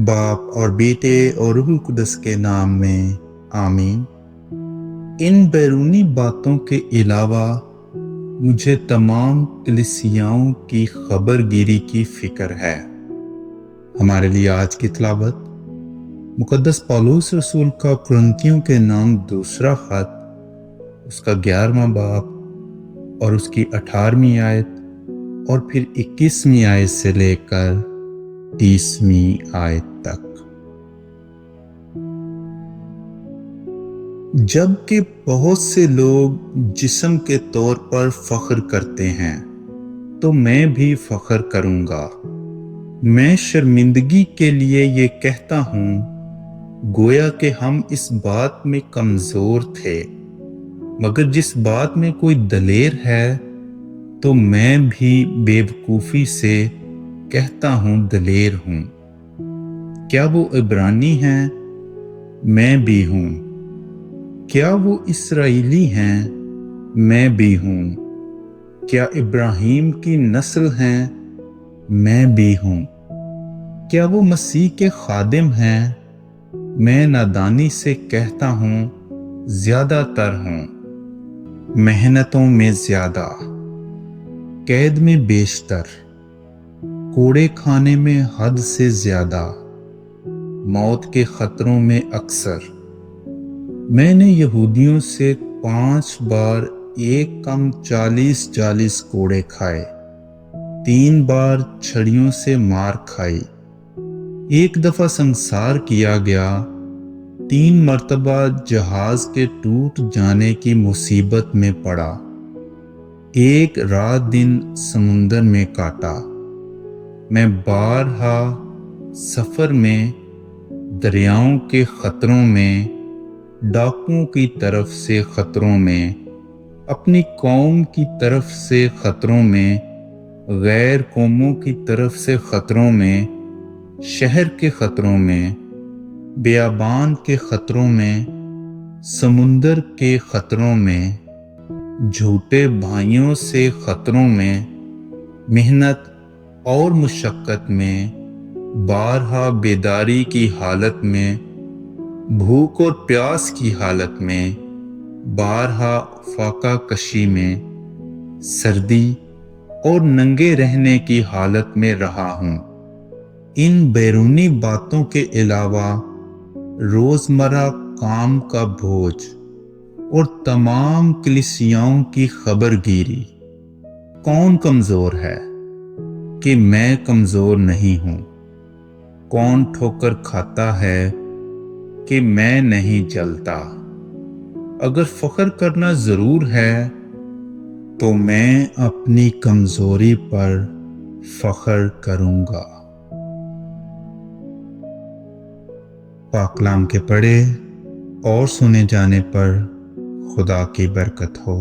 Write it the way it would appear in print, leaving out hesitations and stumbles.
باپ اور بیٹے اور روح القدس کے نام میں آمین۔ ان بیرونی باتوں کے علاوہ مجھے تمام کلیسیاؤں کی خبر گیری کی فکر ہے۔ ہمارے لیے آج کی تلاوت مقدس پولس رسول کا کرنتھیوں کے نام دوسرا خط، اس کا 11واں باب اور اس کی 18ویں آیت اور پھر 21ویں آیت سے لے کر 30ویں آیت تک۔ جبکہ بہت سے لوگ جسم کے طور پر فخر کرتے ہیں تو میں بھی فخر کروں گا۔ میں شرمندگی کے لیے یہ کہتا ہوں، گویا کہ ہم اس بات میں کمزور تھے، مگر جس بات میں کوئی دلیر ہے تو میں بھی بے وقوفی سے کہتا ہوں دلیر ہوں۔ کیا وہ عبرانی ہیں؟ میں بھی ہوں۔ کیا وہ اسرائیلی ہیں؟ میں بھی ہوں۔ کیا ابراہیم کی نسل ہیں؟ میں بھی ہوں۔ کیا وہ مسیح کے خادم ہیں؟ میں نادانی سے کہتا ہوں زیادہ تر ہوں۔ محنتوں میں زیادہ، قید میں بیشتر، کوڑے کھانے میں حد سے زیادہ، موت کے خطروں میں اکثر۔ میں نے یہودیوں سے 5 بار ایک کم 40 کوڑے کھائے، 3 بار چھڑیوں سے مار کھائی، 1 دفعہ سنسار کیا گیا، 3 مرتبہ جہاز کے ٹوٹ جانے کی مصیبت میں پڑا، 1 رات دن سمندر میں کاٹا۔ میں بارہا سفر میں، دریاؤں کے خطروں میں، ڈاکوؤں کی طرف سے خطروں میں، اپنی قوم کی طرف سے خطروں میں، غیر قوموں کی طرف سے خطروں میں، شہر کے خطروں میں، بیابان کے خطروں میں، سمندر کے خطروں میں، جھوٹے بھائیوں سے خطروں میں، محنت اور مشقت میں، بارہا بیداری کی حالت میں، بھوک اور پیاس کی حالت میں، بارہا فاقہ کشی میں، سردی اور ننگے رہنے کی حالت میں رہا ہوں۔ ان بیرونی باتوں کے علاوہ روزمرہ کام کا بوجھ اور تمام کلیسیاؤں کی خبر گیری۔ کون کمزور ہے کہ میں کمزور نہیں ہوں؟ کون ٹھوکر کھاتا ہے کہ میں نہیں جلتا؟ اگر فخر کرنا ضرور ہے تو میں اپنی کمزوری پر فخر کروں گا۔ پاک کلام کے پڑھے اور سنے جانے پر خدا کی برکت ہو۔